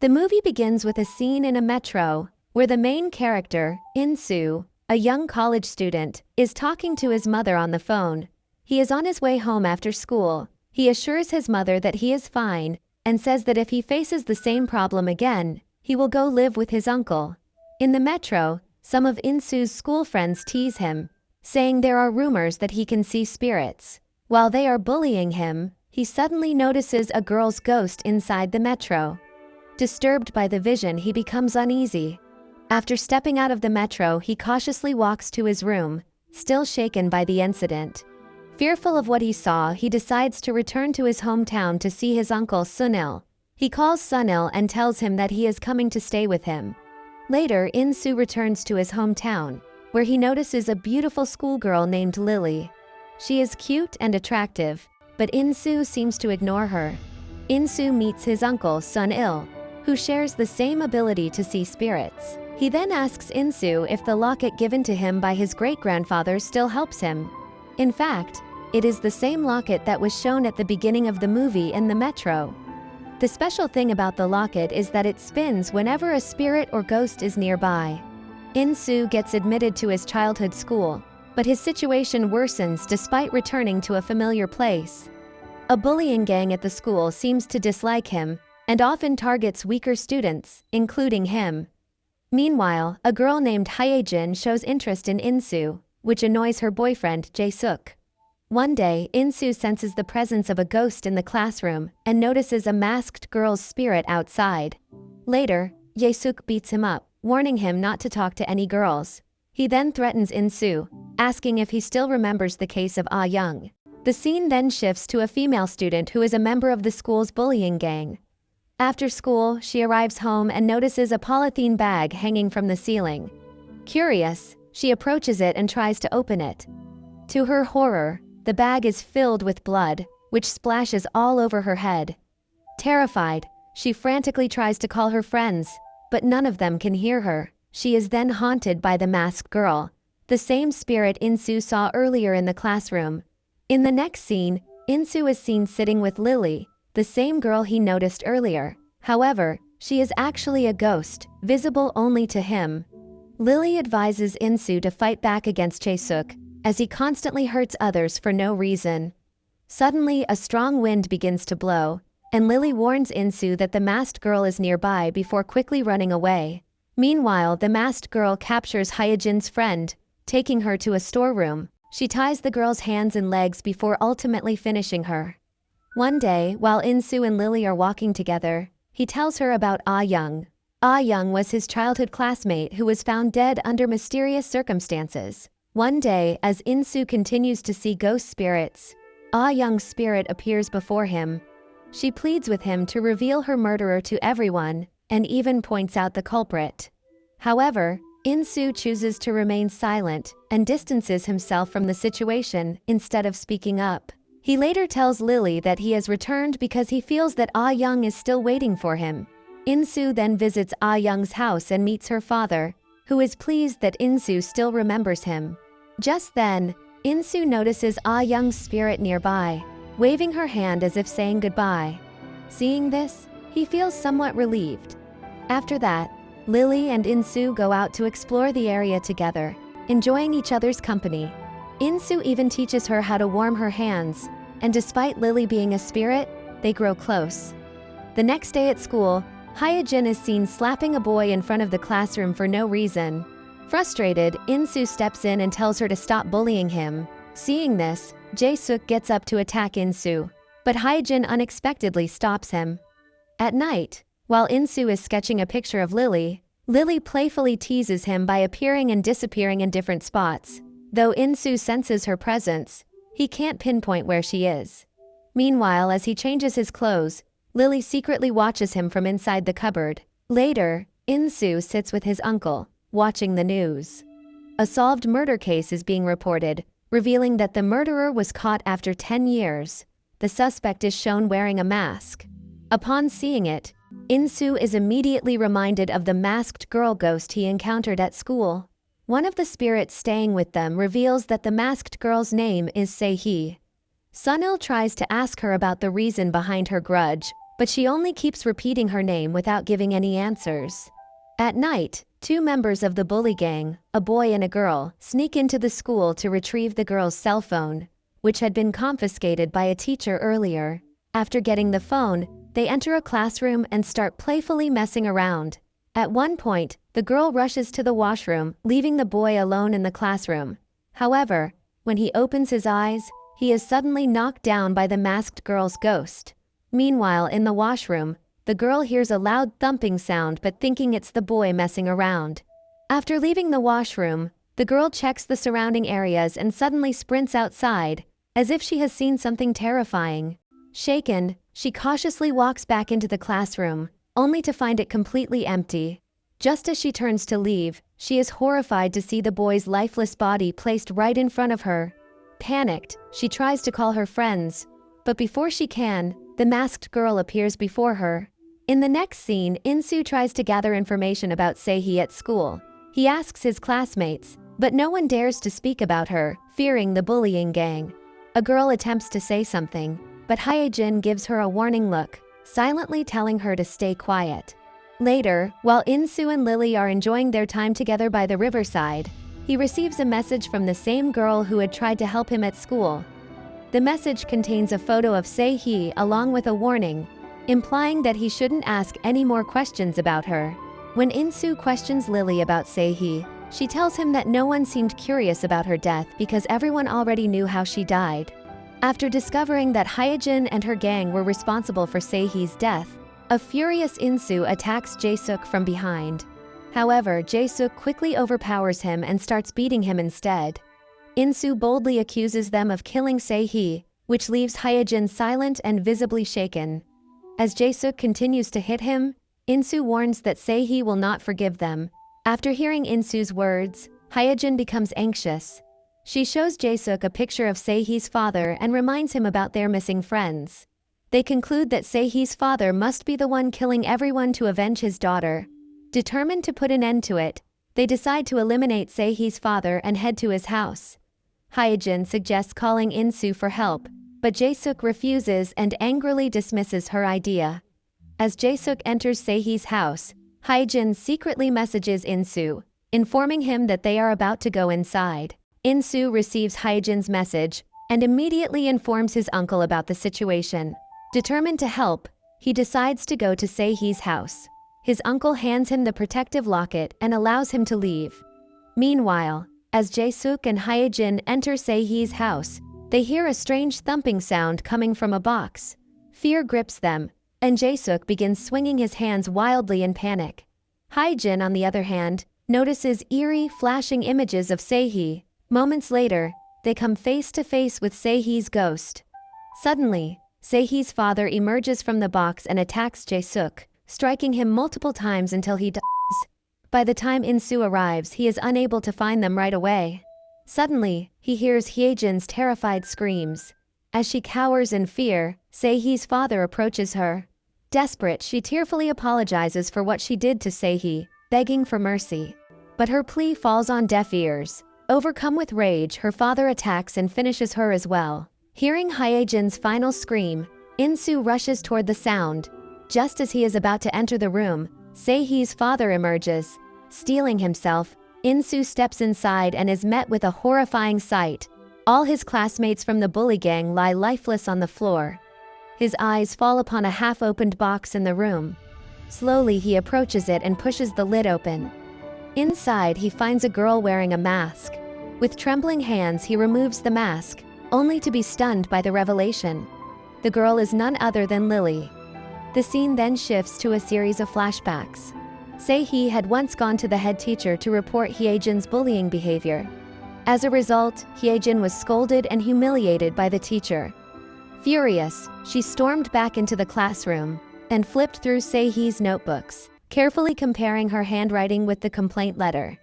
The movie begins with a scene in a metro, where the main character, In-soo, a young college student, is talking to his mother on the phone. He is on his way home after school. He assures his mother that he is fine, and says that if he faces the same problem again, he will go live with his uncle. In the metro, some of In-soo's school friends tease him, saying there are rumors that he can see spirits. While they are bullying him, he suddenly notices a girl's ghost inside the metro. Disturbed by the vision, he becomes uneasy. After stepping out of the metro, he cautiously walks to his room, still shaken by the incident. Fearful of what he saw, he decides to return to his hometown to see his uncle Sunil. He calls Sunil and tells him that he is coming to stay with him. Later, In-soo returns to his hometown, where he notices a beautiful schoolgirl named Lily. She is cute and attractive, but In-soo seems to ignore her. In-soo meets his uncle Sunil, who shares the same ability to see spirits. He then asks In-soo if the locket given to him by his great-grandfather still helps him. In fact, it is the same locket that was shown at the beginning of the movie in the metro. The special thing about the locket is that it spins whenever a spirit or ghost is nearby. In-soo gets admitted to his childhood school, but his situation worsens despite returning to a familiar place. A bullying gang at the school seems to dislike him, and often targets weaker students, including him. Meanwhile, a girl named Hyejin shows interest in In-soo, which annoys her boyfriend Jae-suk. One day, In-soo senses the presence of a ghost in the classroom and notices a masked girl's spirit outside. Later, Jae-suk beats him up, warning him not to talk to any girls. He then threatens In-soo, asking if he still remembers the case of Ah Young. The scene then shifts to a female student who is a member of the school's bullying gang. After school, she arrives home and notices a polythene bag hanging from the ceiling. Curious, she approaches it and tries to open it. To her horror, the bag is filled with blood, which splashes all over her head. Terrified, she frantically tries to call her friends, but none of them can hear her. She is then haunted by the masked girl, the same spirit In-soo saw earlier in the classroom. In the next scene, In-soo is seen sitting with Lily, the same girl he noticed earlier. However, she is actually a ghost, visible only to him. Lily advises In-soo to fight back against Jae-suk, as he constantly hurts others for no reason. Suddenly, a strong wind begins to blow, and Lily warns In-soo that the masked girl is nearby before quickly running away. Meanwhile, the masked girl captures Hyejin's friend, taking her to a storeroom. She ties the girl's hands and legs before ultimately finishing her. One day, while In-soo and Lily are walking together, he tells her about Ah Young. Ah Young was his childhood classmate who was found dead under mysterious circumstances. One day, as In-soo continues to see ghost spirits, Ah Young's spirit appears before him. She pleads with him to reveal her murderer to everyone, and even points out the culprit. However, In-soo chooses to remain silent and distances himself from the situation instead of speaking up. He later tells Lily that he has returned because he feels that Ah Young is still waiting for him. In-soo then visits Ah Young's house and meets her father, who is pleased that In-soo still remembers him. Just then, In-soo notices Ah Young's spirit nearby, waving her hand as if saying goodbye. Seeing this, he feels somewhat relieved. After that, Lily and In-soo go out to explore the area together, enjoying each other's company. In-soo even teaches her how to warm her hands, and despite Lily being a spirit, they grow close. The next day at school, Hyejin is seen slapping a boy in front of the classroom for no reason. Frustrated, In-soo steps in and tells her to stop bullying him. Seeing this, Jae-suk gets up to attack In-soo, but Hyejin unexpectedly stops him. At night, while In-soo is sketching a picture of Lily, Lily playfully teases him by appearing and disappearing in different spots. Though In-soo senses her presence, he can't pinpoint where she is. Meanwhile, as he changes his clothes, Lily secretly watches him from inside the cupboard. Later, In-soo sits with his uncle, watching the news. A solved murder case is being reported, revealing that the murderer was caught after 10 years. The suspect is shown wearing a mask. Upon seeing it, In-soo is immediately reminded of the masked girl ghost he encountered at school. One of the spirits staying with them reveals that the masked girl's name is Se-hee. Sunil tries to ask her about the reason behind her grudge, but she only keeps repeating her name without giving any answers. At night, two members of the bully gang, a boy and a girl, sneak into the school to retrieve the girl's cell phone, which had been confiscated by a teacher earlier. After getting the phone, they enter a classroom and start playfully messing around. At one point, the girl rushes to the washroom, leaving the boy alone in the classroom. However, when he opens his eyes, he is suddenly knocked down by the masked girl's ghost. Meanwhile, in the washroom, the girl hears a loud thumping sound but thinking it's the boy messing around. After leaving the washroom, the girl checks the surrounding areas and suddenly sprints outside, as if she has seen something terrifying. Shaken, she cautiously walks back into the classroom, only to find it completely empty. Just as she turns to leave, she is horrified to see the boy's lifeless body placed right in front of her. Panicked, she tries to call her friends, but before she can, the masked girl appears before her. In the next scene, Insu tries to gather information about Seihi at school. He asks his classmates, but no one dares to speak about her, fearing the bullying gang. A girl attempts to say something, but Hyejin gives her a warning look, silently telling her to stay quiet. Later, while Insu and Lily are enjoying their time together by the riverside, he receives a message from the same girl who had tried to help him at school. The message contains a photo of Seihi along with a warning, implying that he shouldn't ask any more questions about her. When Insu questions Lily about Seihi, she tells him that no one seemed curious about her death because everyone already knew how she died. After discovering that Hyejin and her gang were responsible for Seihi's death, a furious Insu attacks Jae-suk from behind. However, Jae-suk quickly overpowers him and starts beating him instead. Insu boldly accuses them of killing Seihi, which leaves Hyejin silent and visibly shaken. As Jae-suk continues to hit him, Insu warns that Seihi will not forgive them. After hearing Insu's words, Hyejin becomes anxious. She shows Jae-suk a picture of Seihi's father and reminds him about their missing friends. They conclude that Seihi's father must be the one killing everyone to avenge his daughter. Determined to put an end to it, they decide to eliminate Seihi's father and head to his house. Hyejin suggests calling Insu for help, but Jae-suk refuses and angrily dismisses her idea. As Jae-suk enters Seihi's house, Hyejin secretly messages Insu, informing him that they are about to go inside. Insu receives Hyejin's message and immediately informs his uncle about the situation. Determined to help, he decides to go to Seihi's house. His uncle hands him the protective locket and allows him to leave. Meanwhile, as Jae-suk and Hyejin enter Seihi's house, they hear a strange thumping sound coming from a box. Fear grips them, and Jae-suk begins swinging his hands wildly in panic. Hyejin, on the other hand, notices eerie, flashing images of Seihi. Moments later, they come face to face with Seihi's ghost. Suddenly, Seihi's father emerges from the box and attacks Jae-suk, striking him multiple times until he dies. By the time Insu arrives, he is unable to find them right away. Suddenly, he hears Hyejin's terrified screams. As she cowers in fear, Seihi's father approaches her. Desperate, she tearfully apologizes for what she did to Seihi, begging for mercy. But her plea falls on deaf ears. Overcome with rage, her father attacks and finishes her as well. Hearing Hyejin's final scream, Insu rushes toward the sound. Just as he is about to enter the room, Seihi's father emerges. Steeling himself, Insu steps inside and is met with a horrifying sight. All his classmates from the bully gang lie lifeless on the floor. His eyes fall upon a half-opened box in the room. Slowly he approaches it and pushes the lid open. Inside he finds a girl wearing a mask. With trembling hands he removes the mask, only to be stunned by the revelation. The girl is none other than Lily. The scene then shifts to a series of flashbacks. Seihi had once gone to the head teacher to report Hyejin's bullying behavior. As a result, Hyejin was scolded and humiliated by the teacher. Furious, she stormed back into the classroom and flipped through Seihi's notebooks, carefully comparing her handwriting with the complaint letter.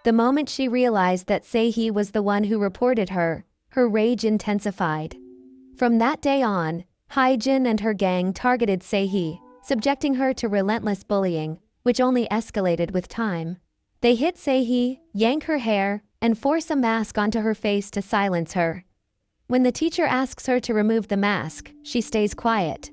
The moment she realized that Seihi was the one who reported her, her rage intensified. From that day on, Hyejin and her gang targeted Seihi, subjecting her to relentless bullying, which only escalated with time. They hit Seihi, yank her hair, and force a mask onto her face to silence her. When the teacher asks her to remove the mask, she stays quiet.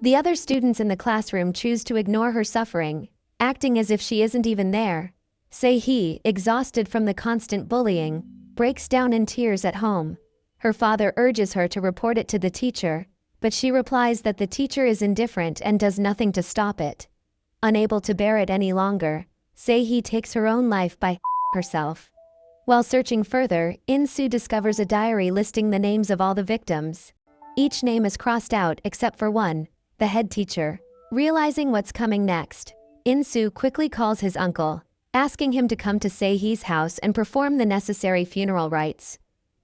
The other students in the classroom choose to ignore her suffering, acting as if she isn't even there. Se-hee, exhausted from the constant bullying, breaks down in tears at home. Her father urges her to report it to the teacher, but she replies that the teacher is indifferent and does nothing to stop it. Unable to bear it any longer, Se-hee takes her own life by herself. While searching further, In-soo discovers a diary listing the names of all the victims. Each name is crossed out except for one, the head teacher. Realizing what's coming next, In-soo quickly calls his uncle, asking him to come to Se-hee's house and perform the necessary funeral rites.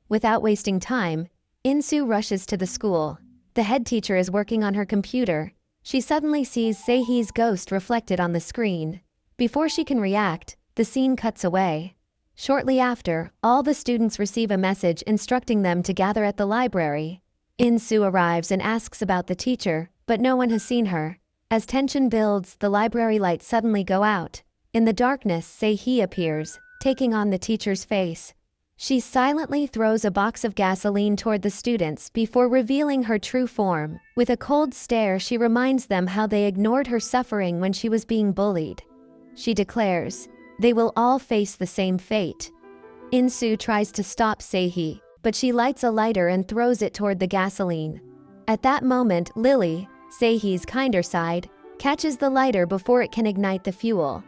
Without wasting time, In-soo rushes to the school. The head teacher is working on her computer. She suddenly sees Se-hee's ghost reflected on the screen. Before she can react, the scene cuts away. Shortly after, all the students receive a message instructing them to gather at the library. In-soo arrives and asks about the teacher, but no one has seen her. As tension builds, the library lights suddenly go out. In the darkness, Se-hee appears, taking on the teacher's face. She silently throws a box of gasoline toward the students before revealing her true form. With a cold stare, she reminds them how they ignored her suffering when she was being bullied. She declares, they will all face the same fate. In-soo tries to stop Se-hee, but she lights a lighter and throws it toward the gasoline. At that moment, Lily, Se-hee's kinder side, catches the lighter before it can ignite the fuel.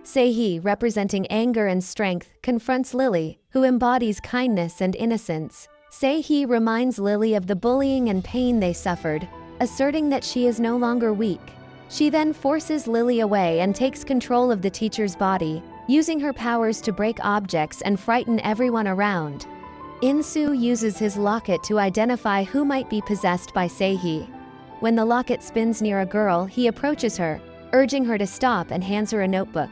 Se-hee, representing anger and strength, confronts Lily, who embodies kindness and innocence. Se-hee reminds Lily of the bullying and pain they suffered, asserting that she is no longer weak. She then forces Lily away and takes control of the teacher's body, using her powers to break objects and frighten everyone around. In-soo uses his locket to identify who might be possessed by Se-hee. When the locket spins near a girl, he approaches her, urging her to stop and hands her a notebook.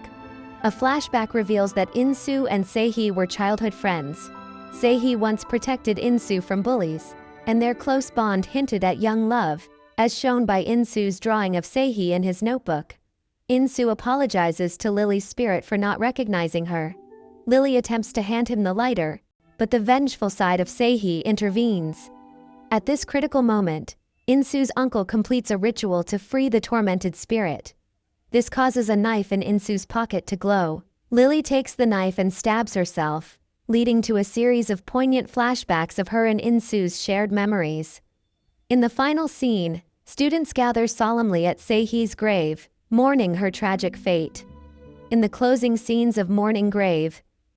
A flashback reveals that In-soo and Se-hee were childhood friends. Se-hee once protected In-soo from bullies, and their close bond hinted at young love, as shown by In-soo's drawing of Se-hee in his notebook. In-soo apologizes to Lily's spirit for not recognizing her. Lily attempts to hand him the lighter, but the vengeful side of Se-hee intervenes. At this critical moment, In-soo's uncle completes a ritual to free the tormented spirit. This causes a knife in In-soo's pocket to glow. Lily takes the knife and stabs herself, leading to a series of poignant flashbacks of her and In-soo's shared memories. In the final scene, students gather solemnly at Se-hee's grave, mourning her tragic fate. In the closing scenes of Mourning Grave,